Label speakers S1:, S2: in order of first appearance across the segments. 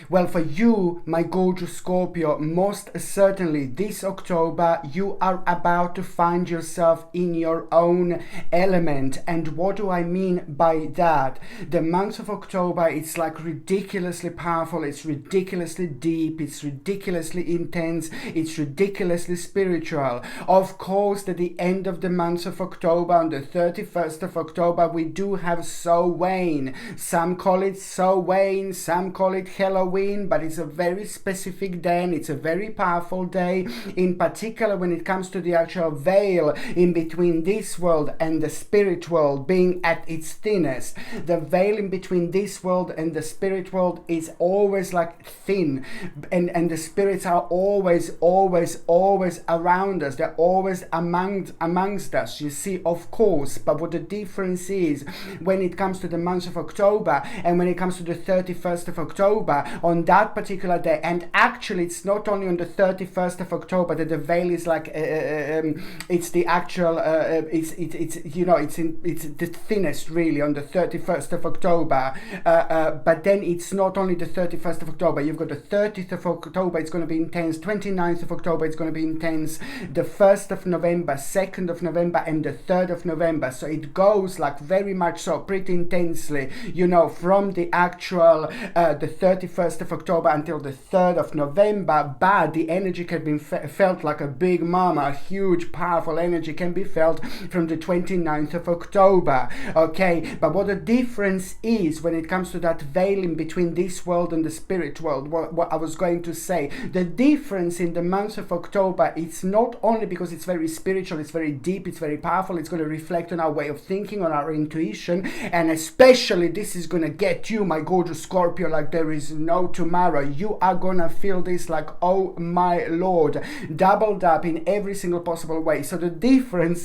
S1: Well, for you, my gorgeous Scorpio, most certainly this October you are about to find yourself in your own element. And what do I mean by that? The month of October, it's like ridiculously powerful, it's ridiculously deep, it's ridiculously intense, it's ridiculously spiritual. Of course, at the end of the month of October, on the 31st of October, we do have Samhain. Some call it Samhain, some call it Halloween, but it's a very specific day and it's a very powerful day, in particular when it comes to the actual veil in between this world and the spirit world being at its thinnest. The veil in between this world and the spirit world is always like thin, and the spirits are always around us. They're always amongst us, you see, of course. But what the difference is when it comes to the month of October and when it comes to the 31st of October, on that particular day, and actually it's not only on the 31st of October that the veil is like it's the actual it's the thinnest really on the 31st of October, but then it's not only the 31st of October, you've got the 30th of October, it's going to be intense, 29th of October, it's going to be intense, the 1st of November, 2nd of November, and the 3rd of November. So it goes like very much so pretty intensely, you know, from the actual the 31st of October until the 3rd of November. But the energy can be felt like a big mama, a huge powerful energy can be felt from the 29th of October. Okay, but what the difference is when it comes to that veil in between this world and the spirit world, what I was going to say, the difference in the month of October, it's not only because it's very spiritual, it's very deep, it's very powerful, it's going to reflect on our way of thinking, on our intuition, and especially this is going to get you, my gorgeous Scorpio, like there is no tomorrow. You are going to feel this like, oh my lord, doubled up in every single possible way. So the difference,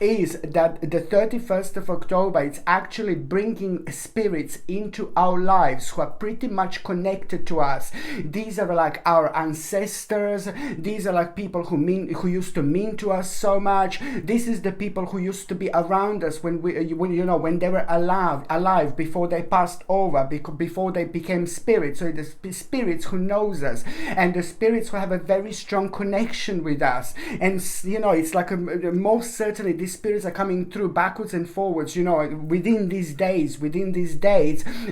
S1: is that the 31st of October, it's actually bringing spirits into our lives who are pretty much connected to us. These are like our ancestors. These are like people who used to mean to us so much. This is the people who used to be around us when they were alive before they passed over, before they became spirits. So the spirits who knows us, and the spirits who have a very strong connection with us. And it's like most certainly these spirits are coming through backwards and forwards, within these days,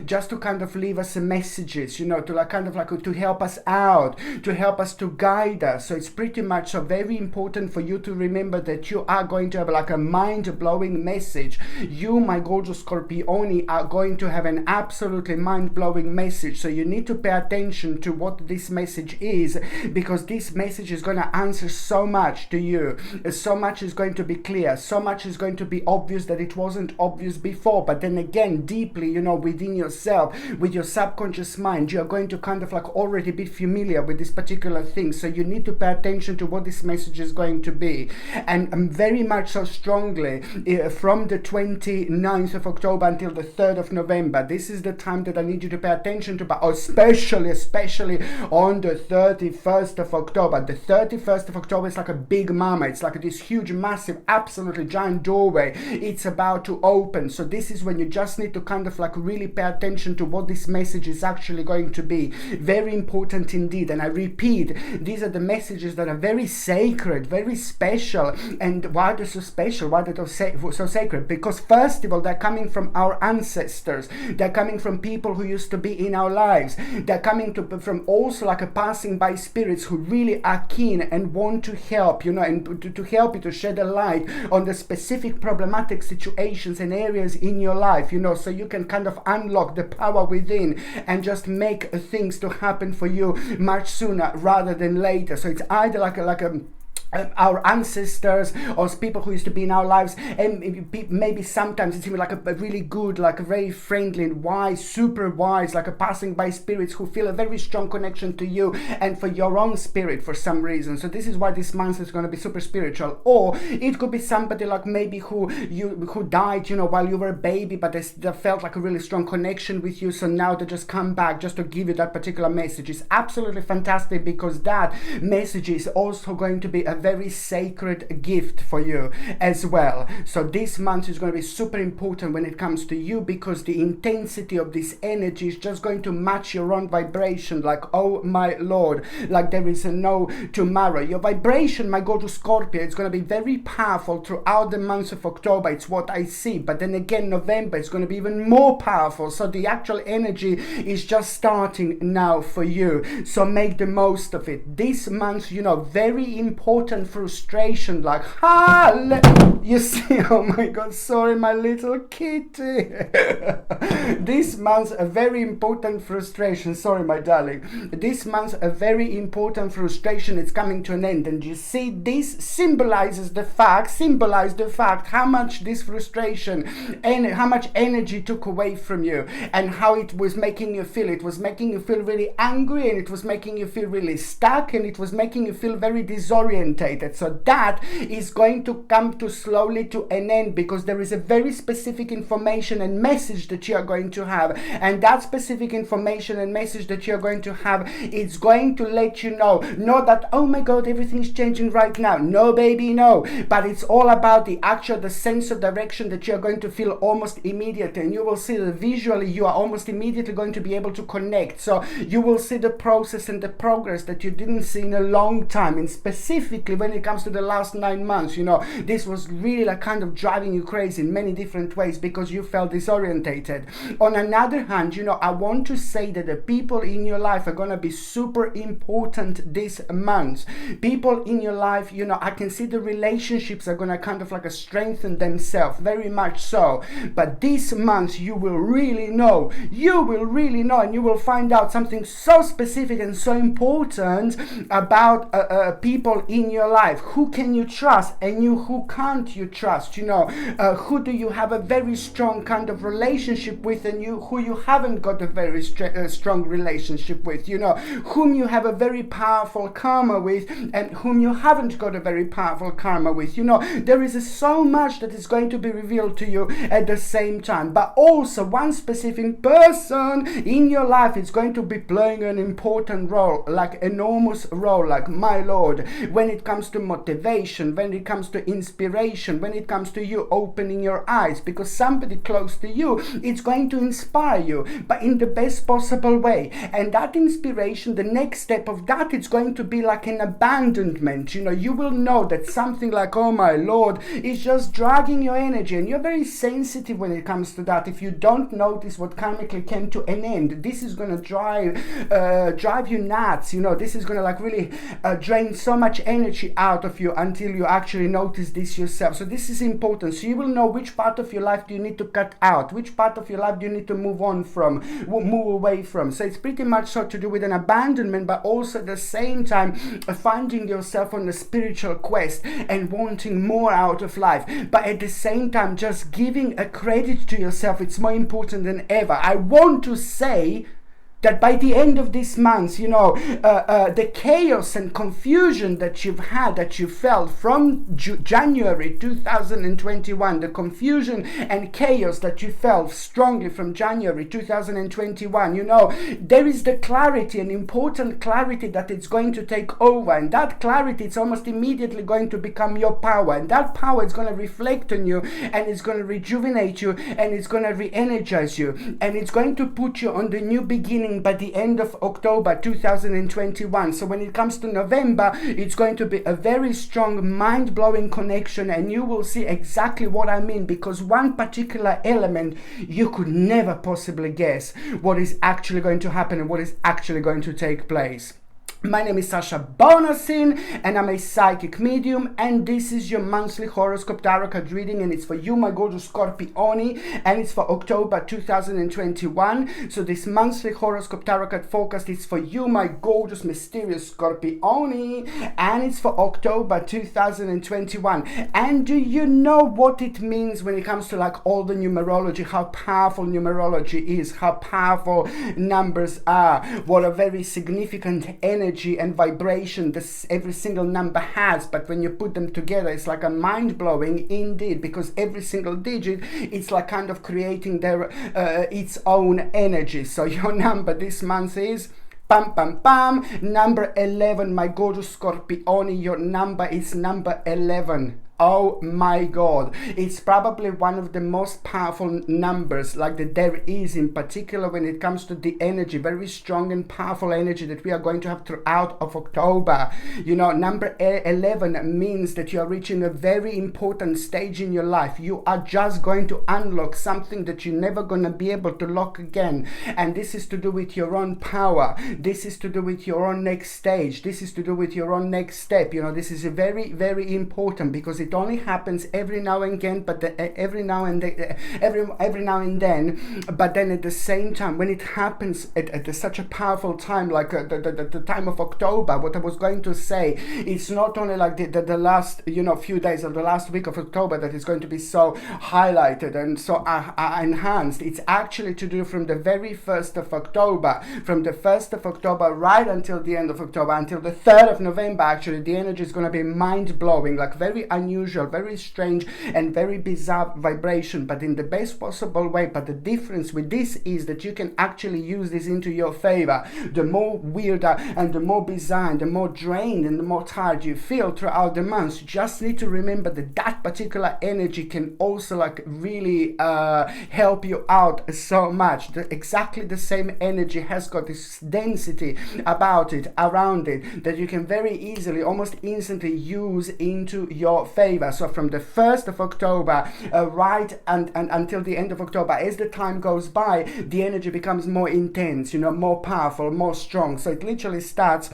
S1: just to kind of leave us messages, to like kind of like to help us out, to help us, to guide us. So it's pretty much so very important for you to remember that you are going to have like a mind-blowing message. You, my gorgeous Scorpioni, are going to have an absolutely mind-blowing message. So you need to pay attention to what this message is, because this message is going to answer so much to you. So much is going to be clear, so much is going to be obvious that it wasn't obvious before. But then again, deeply, within yourself, with your subconscious mind, you are going to kind of like already be familiar with this particular thing. So you need to pay attention to what this message is going to be. And very much so strongly, from the 29th of October until the 3rd of November, this is the time that I need you to pay attention to, but especially on the 31st of October. The 31st of October is like a big mama. It's like this huge, massive, absolutely giant doorway. It's about to open. So this is when you just need to kind of like really pay attention to what this message is actually going to be. Very important indeed. And I repeat, these are the messages that are very sacred, very special. And why they're so special? Why they're so sacred? Because first of all, they're coming from our ancestors. They're coming from people who used to be in our lives. They're coming from also like a passing by spirits who really are keen and want to help, and to help you, to shed a light on the specific problematic situations and areas in your life, so you can kind of unlock the power within and just make things to happen for you much sooner rather than later. So it's either like a our ancestors or people who used to be in our lives, and maybe sometimes it's even like a really good, like a very friendly and wise, super wise, like a passing by spirits who feel a very strong connection to you and for your own spirit for some reason. So this is why this month is going to be super spiritual. Or it could be somebody like maybe who died, while you were a baby, but they felt like a really strong connection with you, so now they just come back just to give you that particular message. It's absolutely fantastic, because that message is also going to be a very sacred gift for you as well. So this month is going to be super important when it comes to you, because the intensity of this energy is just going to match your own vibration. Like, oh my Lord, like there is no tomorrow. Your vibration might go to Scorpio. It's going to be very powerful throughout the month of October. It's what I see. But then again, November is going to be even more powerful. So the actual energy is just starting now for you. So make the most of it. This month, you know, very important frustration, like, you see, oh my God, sorry, my little kitty. This month, a very important frustration. Sorry, my darling. This month, a very important frustration is coming to an end. And you see, this symbolizes the fact how much this frustration and how much energy took away from you, and how it was making you feel. It was making you feel really angry, and it was making you feel really stuck, and it was making you feel very disorientated. So that is going to come to slowly to an end, because there is a very specific information and message that you are going to have, and that specific information and message that you are going to have, it's going to let you know, not that, oh my God, everything is changing right now. No, baby, no. But it's all about the sense of direction that you're going to feel almost immediately, and you will see that visually you are almost immediately going to be able to connect. So you will see the process and the progress that you didn't see in a long time. And specifically when it comes to the last 9 months, you know, this was really like kind of driving you crazy in many different ways, because you felt disorientated. On another hand, you know, I want to say that the people in your life are going to be super important this month. People in your life, you know, I can see the relationships are going to kind of like strengthen themselves, very much so. But this month you will really know, and you will find out something so specific and so important about people in your life. Who can you trust, and who can't you trust? You know, who do you have a very strong kind of relationship with, and who you haven't got a very strong relationship with. You know, whom you have a very powerful karma with, and whom you haven't got a very powerful karma with. You know, there is so much that is going to be revealed to you at the same time. But also one specific person in your life is going to be playing an important role, like enormous role, like my Lord, when it comes to motivation, when it comes to inspiration, when it comes to you opening your eyes, because somebody close to you is going to inspire you, but in the best possible way. And that inspiration, the next step of that, it's going to be like an abandonment. You know, you will know that something like, oh my Lord, is just dragging your energy, and you're very sensitive when it comes to that. If you don't notice what karmically came to an end, this is going to drive you nuts. You know, this is going to like really drain so much energy out of you until you actually notice this yourself. So this is important. So you will know which part of your life do you need to cut out, which part of your life do you need to move away from. So it's pretty much so to do with an abandonment, but also at the same time finding yourself on a spiritual quest and wanting more out of life. But at the same time, just giving a credit to yourself, it's more important than ever. I want to say that by the end of this month, you know, the chaos and confusion that you've had, that you felt from January 2021, the confusion and chaos that you felt strongly from January 2021, you know, there is the clarity, an important clarity that it's going to take over. And that clarity, it's almost immediately going to become your power. And that power is going to reflect on you, and it's going to rejuvenate you, and it's going to re-energize you. And it's going to put you on the new beginning by the end of October 2021. So when it comes to November, it's going to be a very strong, mind-blowing connection, and you will see exactly what I mean, because one particular element, you could never possibly guess what is actually going to happen and what is actually going to take place. My name is Sasha Bonasin, and I'm a psychic medium, and this is your monthly horoscope tarot card reading, and it's for you, my gorgeous Scorpioni, and it's for October 2021. So this monthly horoscope tarot card forecast is for you, my gorgeous mysterious Scorpioni, and it's for October 2021. And do you know what it means when it comes to like all the numerology, how powerful numerology is, how powerful numbers are, what a very significant energy and vibration this every single number has. But when you put them together, it's like a mind-blowing indeed, because every single digit, it's like kind of creating their its own energy. So your number this month is Pam, pam, pam. Number 11, my gorgeous Scorpioni, your number is number 11. Oh my God, it's probably one of the most powerful numbers like that there is, in particular when it comes to the energy, very strong and powerful energy that we are going to have throughout of October. You know, number 11 means that you are reaching a very important stage in your life. You are just going to unlock something that you're never going to be able to lock again. And this is to do with your own power. This is to do with your own next stage. This is to do with your own next step. You know, this is very, very important because it only happens every now and again, but every now and then. But then at the same time, when it happens at such a powerful time, like the time of October, what I was going to say, it's not only like the last few days of the last week of October that is going to be so highlighted and so enhanced. It's actually to do from the very 1st of October, from the 1st of October right until the end of October, until the 3rd of November. Actually, the energy is going to be mind-blowing, like very unusual, very strange and very bizarre vibration, but in the best possible way. But the difference with this is that you can actually use this into your favor. The more weirder and the more bizarre and the more drained and the more tired you feel throughout the months, you just need to remember that that particular energy can also like really help you out so much. Exactly the same energy has got this density about it, around it, that you can very easily, almost instantly use into your favor. So from the 1st of October right and until the end of October, as the time goes by, the energy becomes more intense, more powerful, more strong. So it literally starts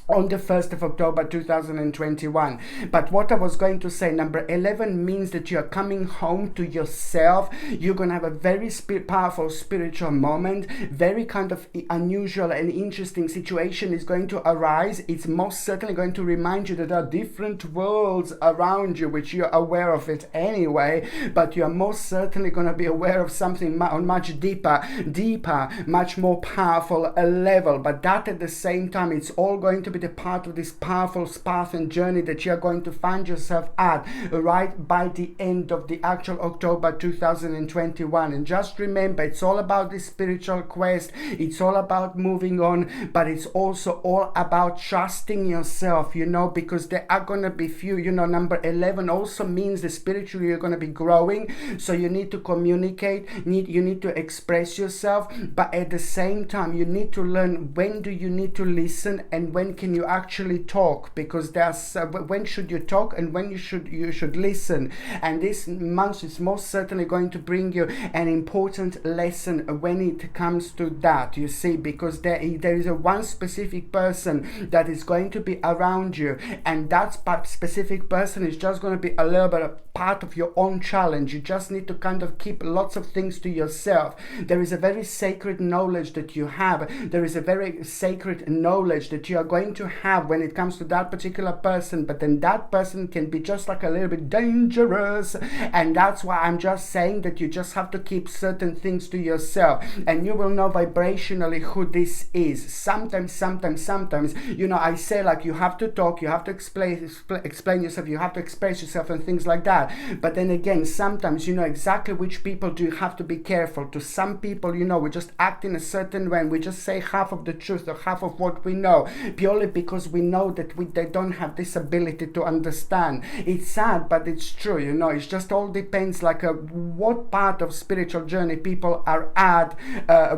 S1: on the 1st of October 2021. But what I was going to say, number 11 means that you are coming home to yourself. You're going to have a very powerful spiritual moment. Very kind of unusual and interesting situation is going to arise. It's most certainly going to remind you that there are different worlds around you, which you're aware of it anyway, but you are most certainly going to be aware of something on much deeper, much more powerful level. But that at the same time, it's all going to be the part of this powerful path and journey that you're going to find yourself at right by the end of the actual October 2021. And just remember, it's all about this spiritual quest, it's all about moving on, but it's also all about trusting yourself, because there are going to be few, number 11 also means that spiritually you're going to be growing, so you need to communicate, you need to express yourself, but at the same time you need to learn when do you need to listen and when can you actually talk, because there's when should you talk and when you should listen. And this month is most certainly going to bring you an important lesson when it comes to that, you see, because there is a one specific person that is going to be around you, and that specific person is just going to be a little bit of part of your own challenge. You just need to kind of keep lots of things to yourself. There is a very sacred knowledge that you have. There is a very sacred knowledge that you are going to have when it comes to that particular person, but then that person can be just like a little bit dangerous, and that's why I'm just saying that you just have to keep certain things to yourself, and you will know vibrationally who this is. Sometimes I say like you have to talk, you have to explain yourself, you have to express yourself and things like that, but then again sometimes you know exactly which people do you have to be careful. To some people, we just act in a certain way and we just say half of the truth or half of what we know, purely because we know that they don't have this ability to understand. It's sad, but it's true, it just all depends like what part of spiritual journey people are at,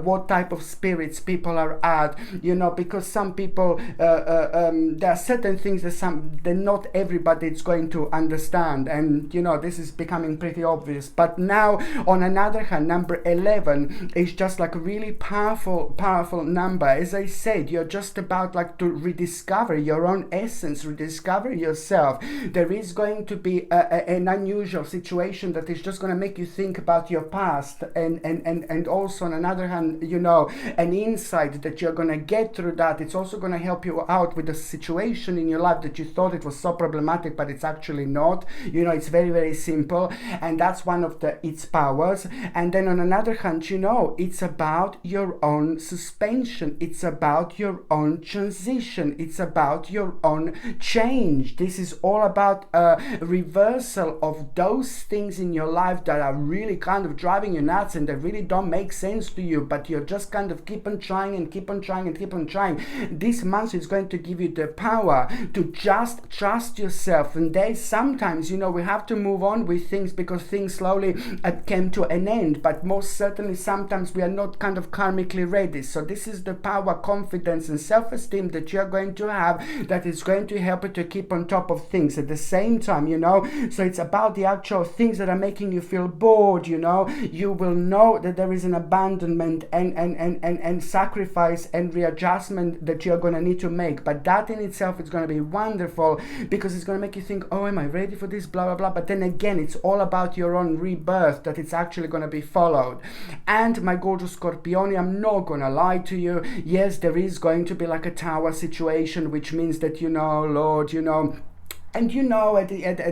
S1: what type of spirits people are at, because some people there are certain things that not everybody is going to understand, and this is becoming pretty obvious. But now on another hand, number 11 is just like a really powerful number. As I said, you're just about like to rediscover your own essence, rediscover yourself. There is going to be an unusual situation that is just going to make you think about your past, and also on another hand, an insight that you're going to get through that. It's also going to help you out with a situation in your life that you thought it was so problematic, but it's actually not. It's very very, very simple, and that's one of its powers. And then on another hand, you know, it's about your own suspension, it's about your own transition, it's about your own change. This is all about a reversal of those things in your life that are really kind of driving you nuts and that really don't make sense to you, but you're just kind of keep on trying and keep on trying and keep on trying. This month is going to give you the power to just trust yourself. And there's sometimes, you know, we have to move on with things because things slowly came to an end, but most certainly sometimes we are not kind of karmically ready. So this is the power, confidence and self-esteem that you're going to have, that is going to help you to keep on top of things at the same time, you know. So it's about the actual things that are making you feel bored, you know. You will know that there is an abandonment and sacrifice and readjustment that you're going to need to make, but that in itself is going to be wonderful because it's going to make you think, oh, am I ready for this, blah blah blah. But then again, it's all about your own rebirth, that it's actually going to be followed. And my gorgeous Scorpione, I'm not going to lie to you, yes, there is going to be like a tower situation, which means that, you know, Lord, you know, and you know, at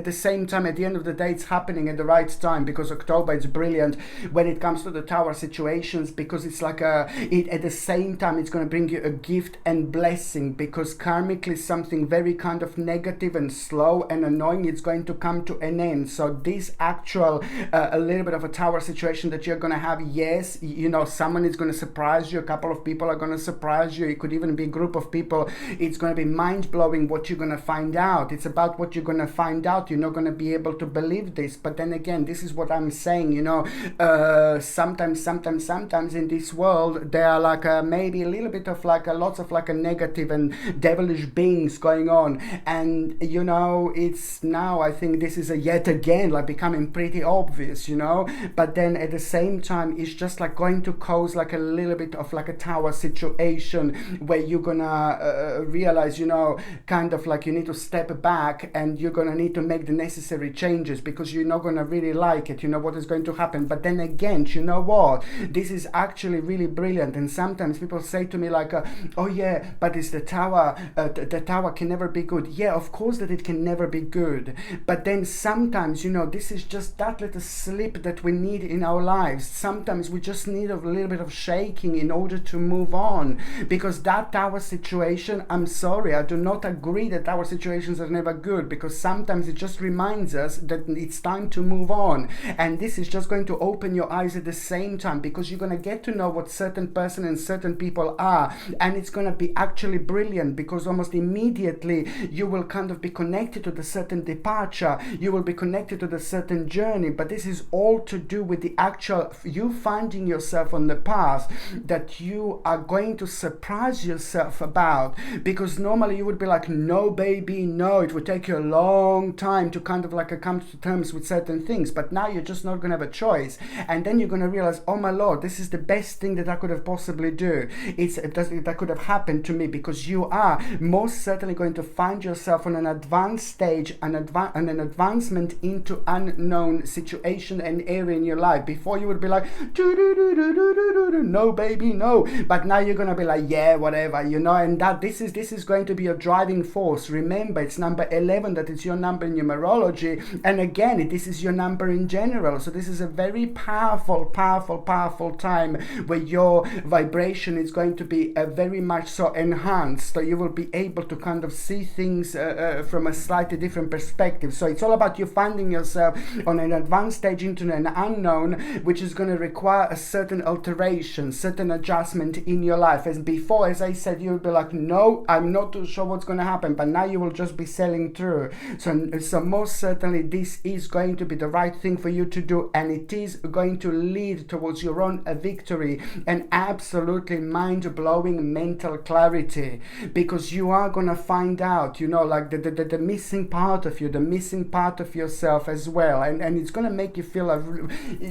S1: the same time, at the end of the day, it's happening at the right time, because October is brilliant when it comes to the tower situations, because it's like at the same time, it's going to bring you a gift and blessing, because karmically something very kind of negative and slow and annoying is going to come to an end. So this actual, a little bit of a tower situation that you're going to have, yes, you know, someone is going to surprise you, a couple of people are going to surprise you, it could even be a group of people. It's going to be mind-blowing what you're going to find out. It's about what you're going to find out. You're not going to be able to believe this, but then again, this is what I'm saying, you know, sometimes in this world there are like maybe a little bit of like lots of like a negative and devilish beings going on, and you know, it's now, I think this is yet again like becoming pretty obvious, you know, but then at the same time it's just like going to cause like a little bit of like a tower situation where you're gonna realize, you know, kind of like you need to step back and you're going to need to make the necessary changes, because you're not going to really like it, you know, what is going to happen. But then again, you know what, this is actually really brilliant. And sometimes people say to me like, oh yeah, but it's the tower, the tower can never be good. Yeah, of course that it can never be good, but then sometimes, you know, this is just that little slip that we need in our lives. Sometimes we just need a little bit of shaking in order to move on, because that tower situation, I'm sorry, I do not agree that tower situations are never good, because sometimes it just reminds us that it's time to move on. And this is just going to open your eyes at the same time, because you're going to get to know what certain person and certain people are, and it's going to be actually brilliant, because almost immediately you will kind of be connected to the certain departure, you will be connected to the certain journey. But this is all to do with the actual you finding yourself on the path that you are going to surprise yourself about, because normally you would be like, no baby, no, it would take you a long time to kind of like come to terms with certain things, but now you're just not going to have a choice. And then you're going to realize, oh my Lord, this is the best thing that I could have possibly do. That could have happened to me, because you are most certainly going to find yourself on an advanced stage, an advancement into unknown situation and area in your life. Before you would be like, no baby, no, but now you're going to be like, yeah, whatever, you know. And that this is going to be your driving force. Remember, it's number 11, that is your number in numerology, and again, this is your number in general. So this is a very powerful time where your vibration is going to be very much so enhanced, so you will be able to kind of see things from a slightly different perspective. So it's all about you finding yourself on an advanced stage into an unknown, which is going to require a certain alteration, certain adjustment in your life. As before, as I said, you'll be like, no, I'm not too sure what's going to happen, but now you will just be sailing through. So most certainly this is going to be the right thing for you to do, and it is going to lead towards your own victory and absolutely mind-blowing mental clarity, because you are going to find out, you know, like the missing part of you, the missing part of yourself as well, and it's going to make you feel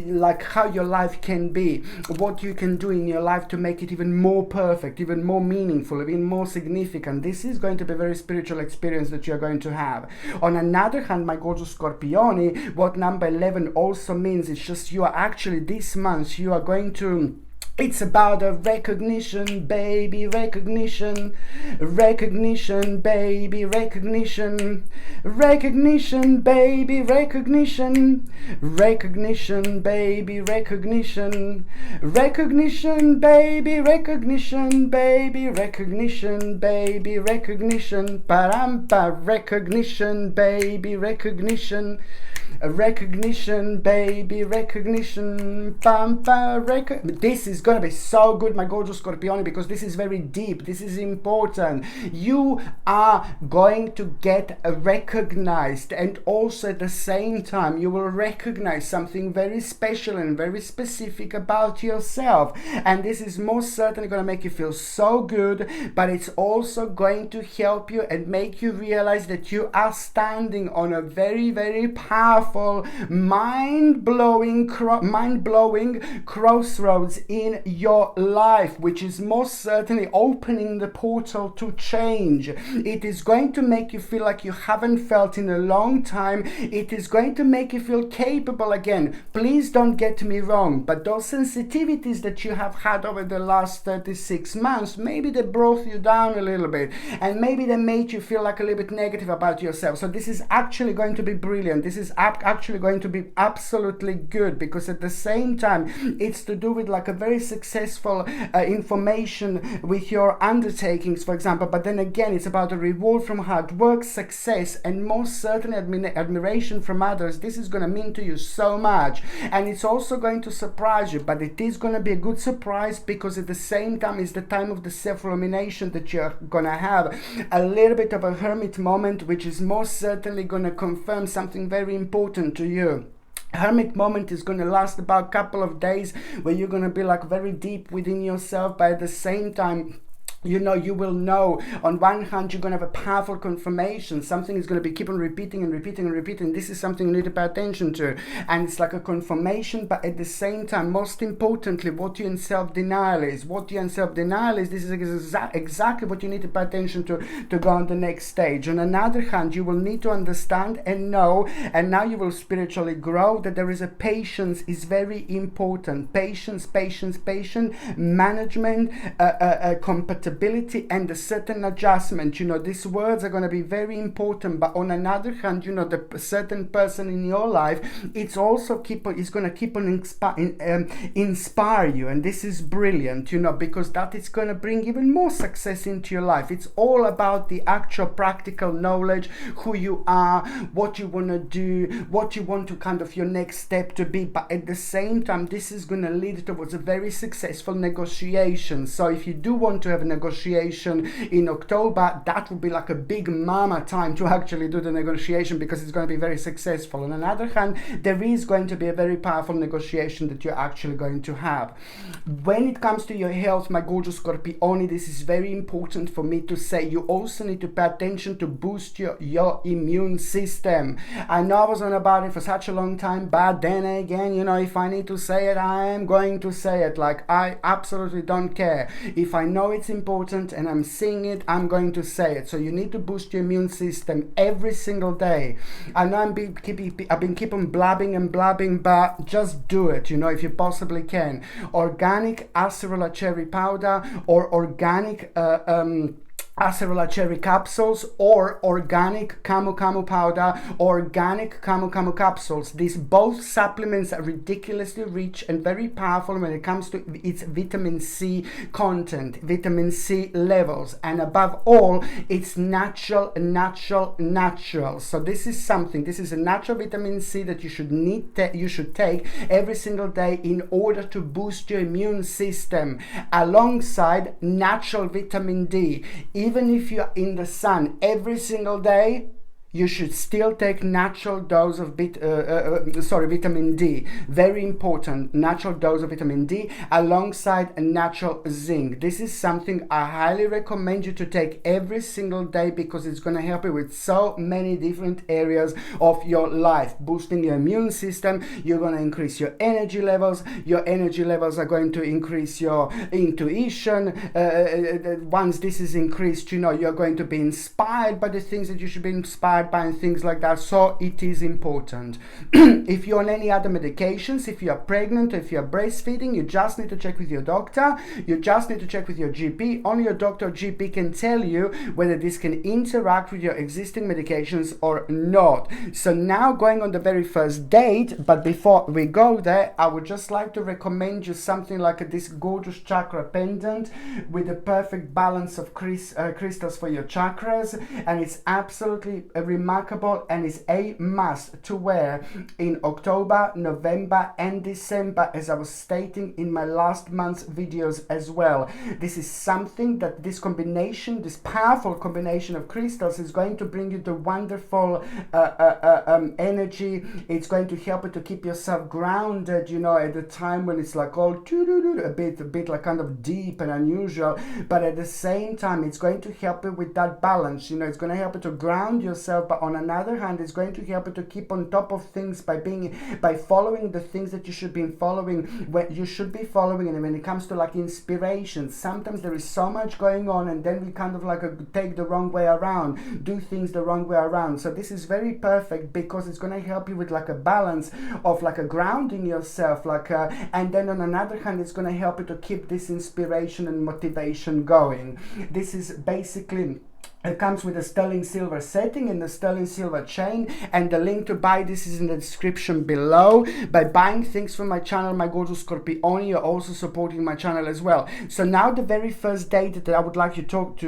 S1: like how your life can be, what you can do in your life to make it even more perfect, even more meaningful, even more significant. This is going to be a very spiritual experience that you're going to have. On another hand, my gorgeous Scorpione, what number 11 also means, it's just you are actually this month, you are going to It's about a recognition, baby, recognition, recognition, baby, recognition, recognition, baby, recognition, recognition, baby, recognition, recognition, baby, recognition, baby, recognition, baby, recognition, parampa, recognition, baby, recognition. Recognition, baby, recognition, this is gonna be so good, my gorgeous Scorpione, because this is very deep, this is important. You are going to get recognized, and also at the same time you will recognize something very special and very specific about yourself, and this is most certainly going to make you feel so good, but it's also going to help you and make you realize that you are standing on a very, very powerful, mind-blowing crossroads in your life, which is most certainly opening the portal to change. It is going to make you feel like you haven't felt in a long time. It is going to make you feel capable again. Please don't get me wrong, but those sensitivities that you have had over the last 36 months, maybe they brought you down a little bit, and maybe they made you feel like a little bit negative about yourself. So this is actually going to be brilliant. This is actually going to be absolutely good, because at the same time it's to do with like a very successful information with your undertakings, for example, but then again it's about a reward from hard work, success, and most certainly admiration from others. This is going to mean to you so much, and it's also going to surprise you, but it is going to be a good surprise, because at the same time it's the time of the self-illumination that you're going to have a little bit of a hermit moment, which is most certainly going to confirm something very important to you. Hermit moment is going to last about a couple of days, where you're going to be like very deep within yourself, but at the same time, you know, you will know, on one hand you're going to have a powerful confirmation, something is going to be keep on repeating and repeating and repeating. This is something you need to pay attention to, and it's like a confirmation, but at the same time, most importantly, what you in self-denial is, this is exactly what you need to pay attention to go on the next stage. On another hand, you will need to understand and know, and now you will spiritually grow, that there is a patience is very important. Patience, management, compatibility, and a certain adjustment. You know, these words are going to be very important, but on another hand, you know, the certain person in your life, it's also is going to keep on inspire you, and this is brilliant, you know, because that is going to bring even more success into your life. It's all about the actual practical knowledge, who you are, what you want to do, what you want to kind of your next step to be, but at the same time, this is going to lead towards a very successful negotiation. So if you do want to have a negotiation in October, that will be like a big mama time to actually do the negotiation, because it's going to be very successful. On the other hand, there is going to be a very powerful negotiation that you're actually going to have. When it comes to your health, my gorgeous Scorpione, this is very important for me to say. You also need to pay attention to boost your immune system. I know I was on about it for such a long time, but then again, you know, if I need to say it, I am going to say it. Like, I absolutely don't care. If I know it's important and I'm seeing it, I'm going to say it. So you need to boost your immune system every single day. I know I've been keep on blabbing, but just do it, you know, if you possibly can. Organic acerola cherry powder, or organic acerola cherry capsules, or organic camu powder, or organic camu capsules. These both supplements are ridiculously rich and very powerful when it comes to its vitamin C content, vitamin C levels, and above all, it's natural. So this is a natural vitamin C that you should take every single day in order to boost your immune system, alongside natural vitamin D. Even if you're in the sun every single day, you should still take natural dose of vitamin D. Very important, natural dose of vitamin D alongside a natural zinc. This is something I highly recommend you to take every single day, because it's going to help you with so many different areas of your life. Boosting your immune system, you're going to increase your energy levels. Your energy levels are going to increase your intuition. Once this is increased, you know, you're going to be inspired by the things that you should be inspired start buying things like that. So it is important. If you're on any other medications, if you're pregnant, if you're breastfeeding, you just need to check with your doctor. You just need to check with your GP. Only your doctor or GP can tell you whether this can interact with your existing medications or not. So now going on the very first date, but before we go there, I would just like to recommend you something like this gorgeous chakra pendant with the perfect balance of crystals for your chakras, and it's absolutely remarkable, and it's a must to wear in October, November and December, as I was stating in my last month's videos as well. This is something that this combination, this powerful combination of crystals, is going to bring you the wonderful energy. It's going to help you to keep yourself grounded, you know, at the time when it's like all a bit like kind of deep and unusual, but at the same time it's going to help you with that balance. You know, it's going to help you to ground yourself, but on another hand it's going to help you to keep on top of things by following the things that you should be following, when you should be following. And when it comes to like inspiration, sometimes there is so much going on and then we kind of like take the wrong way around, do things the wrong way around. So this is very perfect because it's going to help you with like a balance of like a grounding yourself, like and then on another hand it's going to help you to keep this inspiration and motivation going. This is basically, it comes with a sterling silver setting and the sterling silver chain, and the link to buy this is in the description below. By buying things from my channel, my gorgeous Scorpioni, you're also supporting my channel as well. So now the very first date that I would like to talk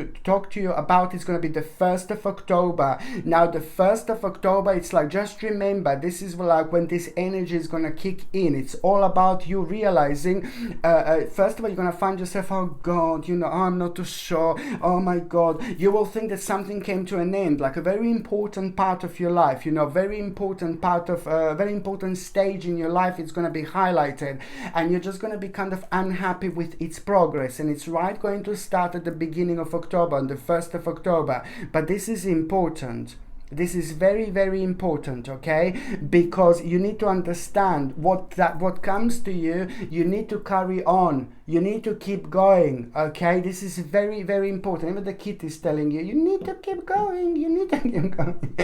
S1: to you about is going to be the 1st of October. Now the 1st of October, it's like, just remember, this is like when this energy is going to kick in. It's all about you realizing, first of all, you're going to find yourself, oh God, you know, I'm not too sure, oh my God. You will think that something came to an end, like a very important part of your life, you know, very important part of a very important stage in your life. It's going to be highlighted and you're just going to be kind of unhappy with its progress, and it's right going to start at the beginning of October, on the 1st of October. But this is important. This is very, very important, okay? Because you need to understand what comes to you. You need to carry on. You need to keep going, okay? This is very, very important. Even the kid is telling you, you need to keep going. You need to keep going.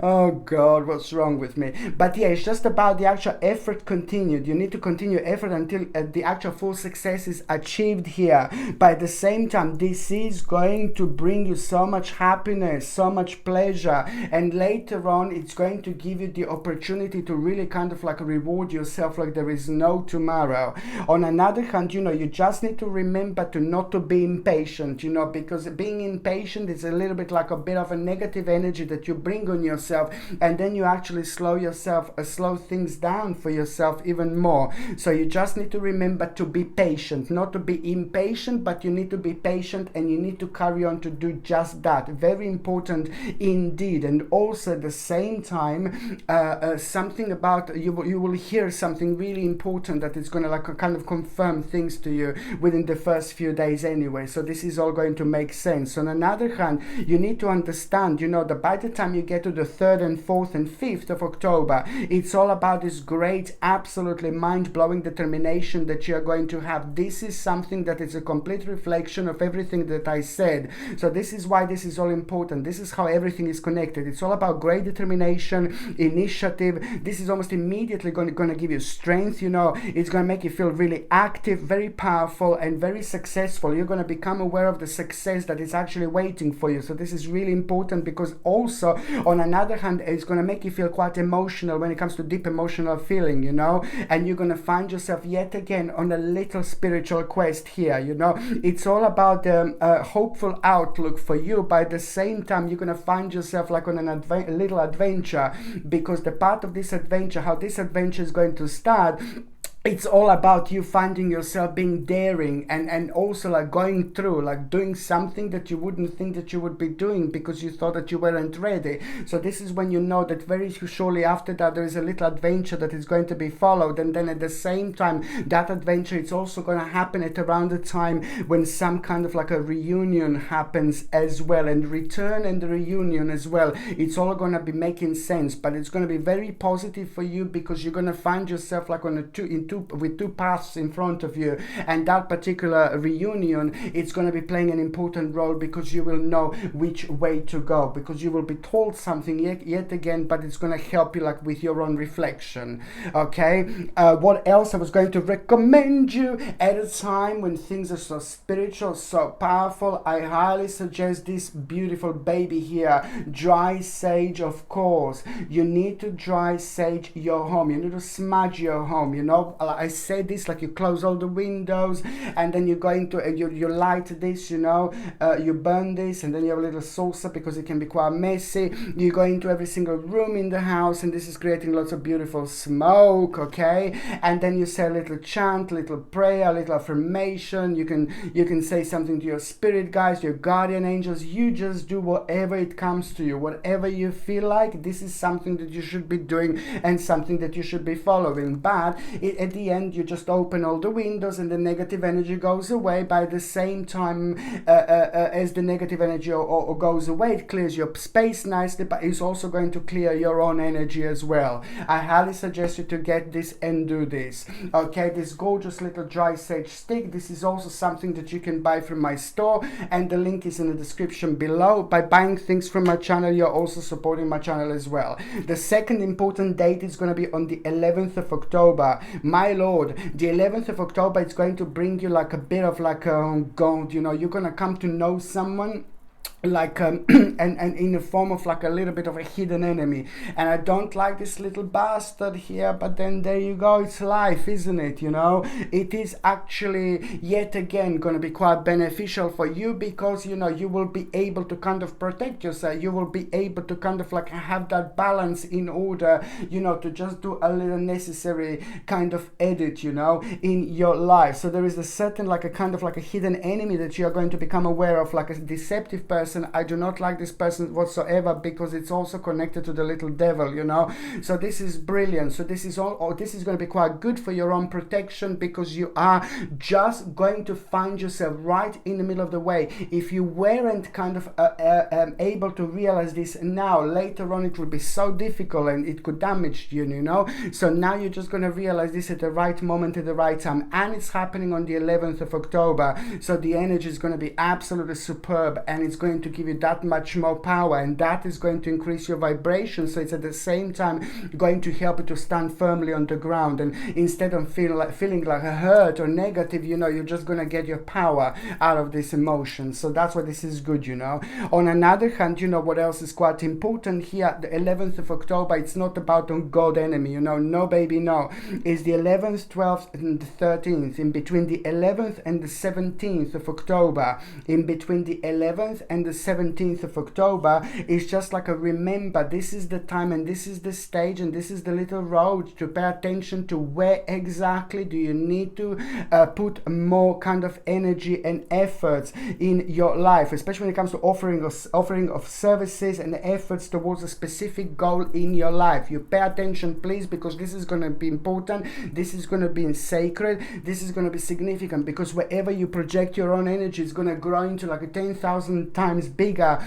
S1: Oh God, what's wrong with me? But yeah, it's just about the actual effort continued. You need to continue effort until the actual full success is achieved here. But at the same time, this is going to bring you so much happiness, so much pleasure. And later on, it's going to give you the opportunity to really kind of like reward yourself like there is no tomorrow. On another hand, you know, you just need to remember to not to be impatient, you know, because being impatient is a little bit like a bit of a negative energy that you bring on yourself, and then you actually slow things down for yourself even more. So you just need to remember to be patient, not to be impatient, but you need to be patient and you need to carry on to do just that. Very important indeed. And also at the same time, something about you will hear something really important that is going to like kind of confirm things to you within the first few days anyway. So this is all going to make sense. On another hand, you need to understand, you know, that by the time you get to the 3rd and 4th and 5th of October, it's all about this great, absolutely mind-blowing determination that you're going to have. This is something that is a complete reflection of everything that I said. So this is why this is all important. This is how everything is connected. It's all about great determination, initiative. This is almost immediately going to give you strength, you know. It's going to make you feel really active, very powerful and very successful. You're going to become aware of the success that is actually waiting for you. So this is really important, because also on another hand, it's going to make you feel quite emotional when it comes to deep emotional feeling, you know, and you're going to find yourself yet again on a little spiritual quest here, you know. It's all about a hopeful outlook for you. By the same time, you're going to find yourself like on a little adventure, because the part of this adventure, how this adventure is going to start, it's all about you finding yourself being daring and also like going through, like doing something that you wouldn't think that you would be doing because you thought that you weren't ready. So this is when you know that very shortly after that there is a little adventure that is going to be followed, and then at the same time that adventure, it's also going to happen at around the time when some kind of like a reunion happens as well, and return and the reunion as well. It's all going to be making sense, but it's going to be very positive for you, because you're going to find yourself like in two two paths in front of you, and that particular reunion, it's going to be playing an important role because you will know which way to go, because you will be told something yet again, but it's going to help you like with your own reflection. Okay, what else I was going to recommend you at a time when things are so spiritual, so powerful? I highly suggest this beautiful baby here, dry sage. Of course, you need to dry sage your home. You need to smudge your home. You know, I say this like you close all the windows, and then you're going to you light this. You know, you burn this, and then you have a little saucer because it can be quite messy. You go into every single room in the house, and this is creating lots of beautiful smoke. Okay, and then you say a little chant, a little prayer, a little affirmation. You can say something to your spirit guides, your guardian angels. You just do whatever it comes to you, whatever you feel like. This is something that you should be doing and something that you should be following. But at the end, you just open all the windows and the negative energy goes away. By the same time as the negative energy or goes away, it clears your space nicely, but it's also going to clear your own energy as well. I highly suggest you to get this and do this. Okay, this gorgeous little dry sage stick. This is also something that you can buy from my store, and the link is in the description below. By buying things from my channel, you're also supporting my channel as well. The second important date is going to be on the 11th of October. My lord, the 11th of October is going to bring you like a bit of like God, you know, you're going to come to know someone like and in the form of like a little bit of a hidden enemy. And I don't like this little bastard here, but then there you go, it's life, isn't it? You know, it is actually yet again going to be quite beneficial for you, because you know, you will be able to kind of protect yourself. You will be able to kind of like have that balance in order, you know, to just do a little necessary kind of edit, you know, in your life. So there is a certain like a kind of like a hidden enemy that you are going to become aware of, like a deceptive person. I do not like this person whatsoever, because it's also connected to the little devil, you know. So this is brilliant. So this is this is going to be quite good for your own protection, because you are just going to find yourself right in the middle of the way. If you weren't kind of able to realize this now, later on it will be so difficult and it could damage you, you know. So now you're just going to realize this at the right moment, at the right time, and it's happening on the 11th of October. So the energy is going to be absolutely superb, and it's going to give you that much more power, and that is going to increase your vibration. So it's at the same time going to help you to stand firmly on the ground, and instead of feeling like a hurt or negative, you know, you're just going to get your power out of this emotion. So that's why this is good, you know. On another hand, you know what else is quite important here? The 11th of October, it's not about a god enemy, you know. No baby, no. It's the 11th, 12th and the 13th. In between the 11th and the 17th of October, in between the 11th and the 17th of October, is just like a remember, this is the time and this is the stage and this is the little road to pay attention to. Where exactly do you need to put more kind of energy and efforts in your life, especially when it comes to offering of services and efforts towards a specific goal in your life. You pay attention, please, because this is going to be important. This is going to be sacred. This is going to be significant, because wherever you project your own energy, it's going to grow into like a 10,000 times bigger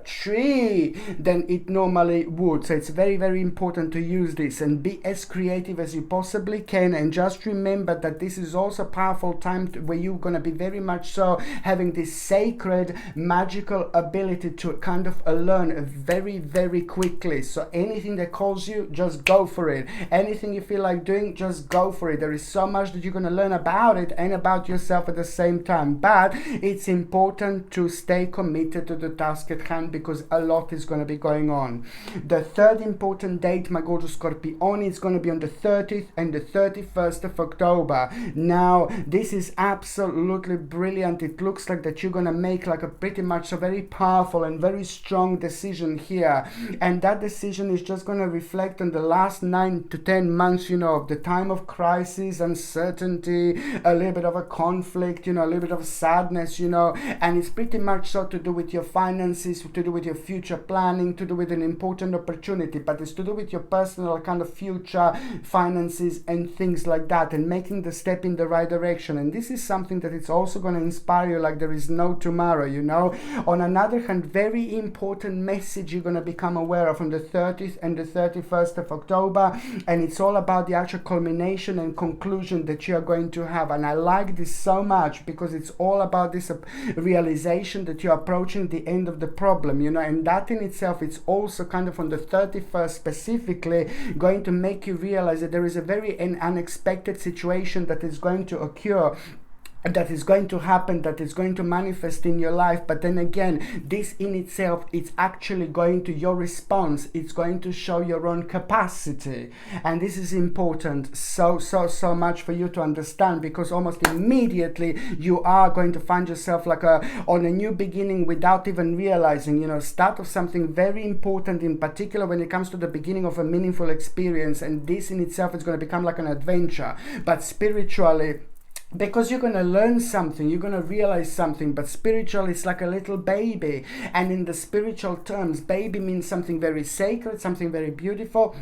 S1: tree than it normally would. So it's very, very important to use this and be as creative as you possibly can. And just remember that this is also a powerful time where you're going to be very much so having this sacred magical ability to kind of learn very, very quickly. So anything that calls you, just go for it. Anything you feel like doing, just go for it. There is so much that you're going to learn about it and about yourself at the same time, but it's important to stay committed to the task at hand, because a lot is going to be going on. The third important date, my gorgeous Scorpion, is going to be on the 30th and the 31st of October. Now this is absolutely brilliant. It looks like that you're going to make like a pretty much a very powerful and very strong decision here, and that decision is just going to reflect on the last 9 to 10 months, you know, of the time of crisis, uncertainty, a little bit of a conflict, you know, a little bit of sadness, you know, and it's pretty much so to do with your finances, to do with your future planning, to do with an important opportunity, but it's to do with your personal kind of future finances and things like that, and making the step in the right direction. And this is something that it's also going to inspire you like there is no tomorrow, you know. On another hand, very important message you're going to become aware of on the 30th and the 31st of October, and it's all about the actual culmination and conclusion that you are going to have. And I like this so much because it's all about this realization that you're approaching the end of the problem, you know. And that in itself, it's also kind of on the 31st specifically going to make you realize that there is a very unexpected situation that is going to occur, that is going to happen, that is going to manifest in your life. But then again, this in itself, it's actually going to, your response, it's going to show your own capacity. And this is important so much for you to understand, because almost immediately you are going to find yourself like on a new beginning without even realizing, you know, start of something very important, in particular when it comes to the beginning of a meaningful experience. And this in itself is going to become like an adventure, but spiritually, because you're going to learn something, you're going to realize something. But spiritual is like a little baby, and in the spiritual terms, baby means something very sacred, something very beautiful,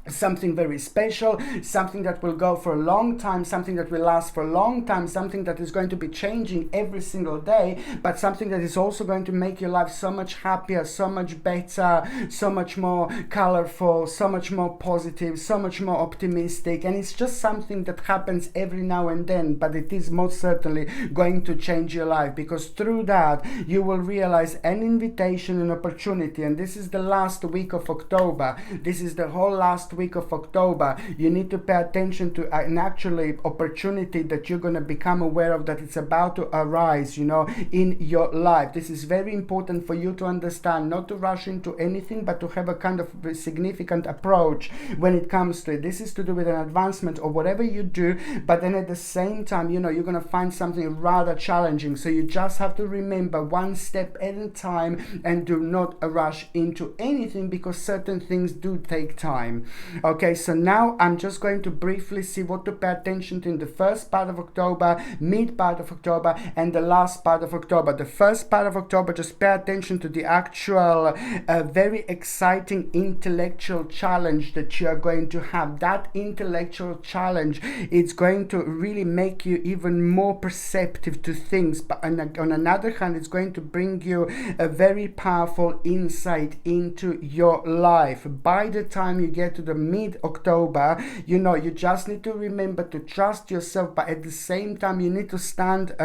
S1: something very special, something that will go for a long time, something that will last for a long time, something that is going to be changing every single day, but something that is also going to make your life so much happier, so much better, so much more colorful, so much more positive, so much more optimistic. And it's just something that happens every now and then, but it is most certainly going to change your life, because through that you will realize an invitation, an opportunity. And this is the last week of October. This is the whole last week of October. You need to pay attention to an actually opportunity that you're going to become aware of, that it's about to arise, you know, in your life. This is very important for you to understand, not to rush into anything, but to have a kind of significant approach when it comes to it. This is to do with an advancement or whatever you do, but then at the same time, you know, you're going to find something rather challenging. So you just have to remember, one step at a time, and do not rush into anything, because certain things do take time. Okay, so now I'm just going to briefly see what to pay attention to in the first part of October, mid part of October, and the last part of October. The first part of October, just pay attention to the actual very exciting intellectual challenge that you are going to have. That intellectual challenge, it's going to really make you even more perceptive to things, but on another hand, it's going to bring you a very powerful insight into your life. By the time you get to the mid-October, you know, you just need to remember to trust yourself, but at the same time you need to stand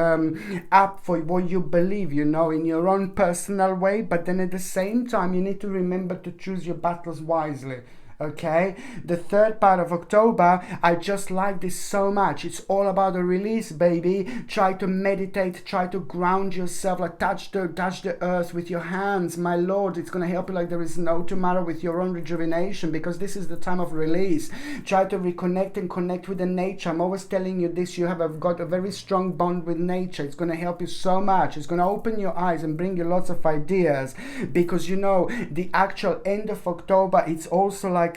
S1: up for what you believe, you know, in your own personal way. But then at the same time you need to remember to choose your battles wisely. Okay, the third part of October, I just like this so much. It's all about a release, baby. Try to meditate, try to ground yourself, like touch the earth with your hands. My Lord, it's going to help you like there is no tomorrow with your own rejuvenation, because this is the time of release. Try to reconnect and connect with the nature. I'm always telling you this, you have got a very strong bond with nature. It's going to help you so much. It's going to open your eyes and bring you lots of ideas, because you know, the actual end of October, it's also like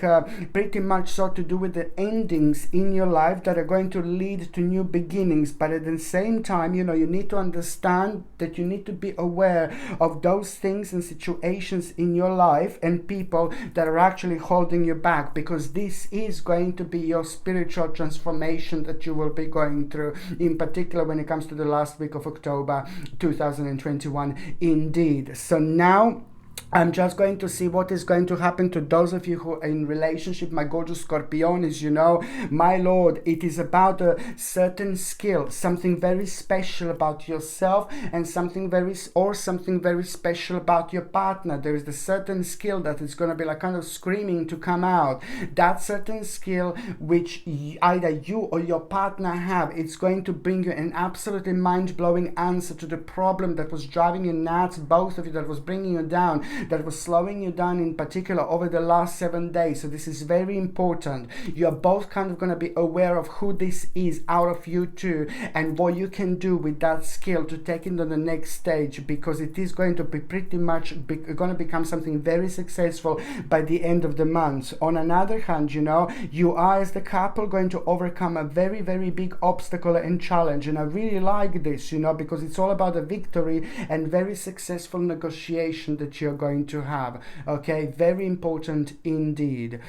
S1: pretty much so to do with the endings in your life that are going to lead to new beginnings. But at the same time, you know, you need to understand that you need to be aware of those things and situations in your life and people that are actually holding you back, because this is going to be your spiritual transformation that you will be going through, in particular when it comes to the last week of October 2021 indeed. So now I'm just going to see what is going to happen to those of you who are in relationship, my gorgeous Scorpiones. You know, my Lord, it is about a certain skill, something very special about yourself, and something very special about your partner. There is the certain skill that is going to be like kind of screaming to come out. That certain skill which either you or your partner have, it's going to bring you an absolutely mind-blowing answer to the problem that was driving you nuts, both of you, that was bringing you down. that was slowing you down in particular over the last 7 days. So this is very important. You are both kind of going to be aware of who this is out of you two, and what you can do with that skill to take it to the next stage, because it is going to be pretty much going to become something very successful by the end of the month. On another hand, you know, you are as the couple going to overcome a very, very big obstacle and challenge, and I really like this, you know, because it's all about a victory and very successful negotiation that you're going to have. Okay, very important indeed.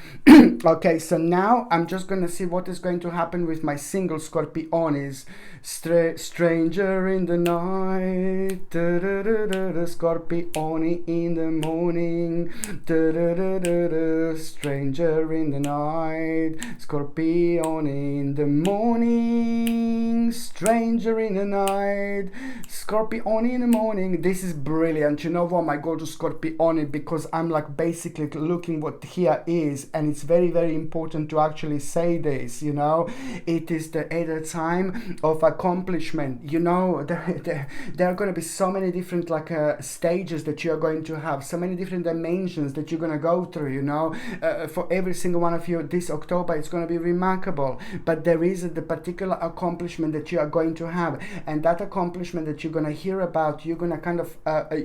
S1: Okay, so now I'm just going to see what is going to happen with my single Scorpionis. Stranger in the night, Scorpioni in the morning, stranger in the night, Scorpioni in the morning, stranger in the night, Scorpioni in the morning. This is brilliant. You know what, my gorgeous Scorpioni, because I'm like basically looking what here is, and it's very, very important to actually say this, you know. It is at a time of accomplishment. You know, there are going to be so many different like stages that you are going to have, so many different dimensions that you're going to go through, you know. For every single one of you this October, it's going to be remarkable, but there is the particular accomplishment that you are going to have, and that accomplishment that you're going to hear about, you're going to kind of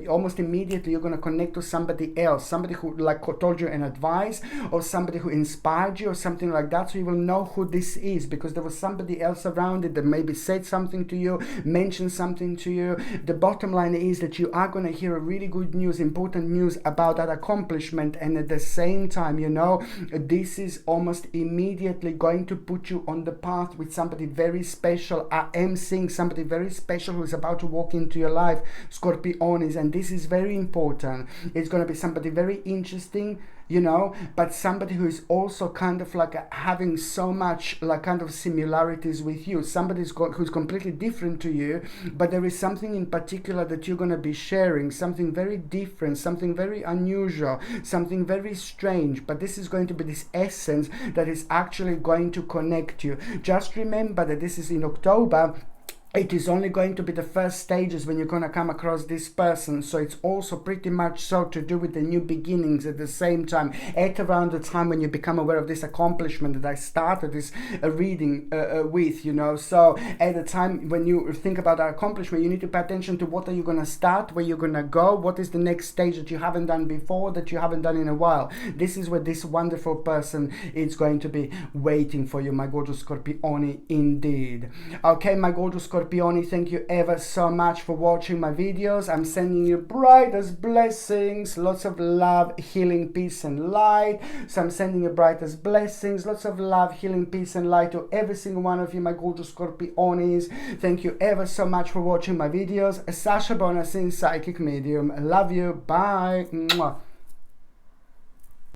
S1: almost immediately you're going to connect to somebody else, somebody who like told you an advice, or somebody who inspired you or something like that. So you will know who this is, because there was somebody else around it that maybe said something to you, mentioned something to you. The bottom line is that you are going to hear a really good news, important news about that accomplishment, and at the same time, you know, this is almost immediately going to put you on the path with somebody very special. I am seeing somebody very special who is about to walk into your life, Scorpionis, and this is very important. It's going to be somebody very interesting, you know, but somebody who is also kind of like having so much like kind of similarities with you, somebody who's completely different to you, but there is something in particular that you're going to be sharing, something very different, something very unusual, something very strange, but this is going to be this essence that is actually going to connect you. Just remember that this is in October. It is only going to be the first stages when you're going to come across this person. So it's also pretty much so to do with the new beginnings at the same time, at around the time when you become aware of this accomplishment that I started this reading with, you know. So at the time when you think about that accomplishment, you need to pay attention to what are you going to start, where you're going to go, what is the next stage that you haven't done before, that you haven't done in a while. This is where this wonderful person is going to be waiting for you, my gorgeous Scorpioni, indeed. Okay, my gorgeous Scorpioni, thank you ever so much for watching my videos. I'm sending you brightest blessings, lots of love, healing, peace and light. So I'm sending you brightest blessings, lots of love, healing, peace and light to every single one of you, my gorgeous Scorpionis. Thank you ever so much for watching my videos. Sasha Bonasin, psychic medium. Love you. Bye. Mwah.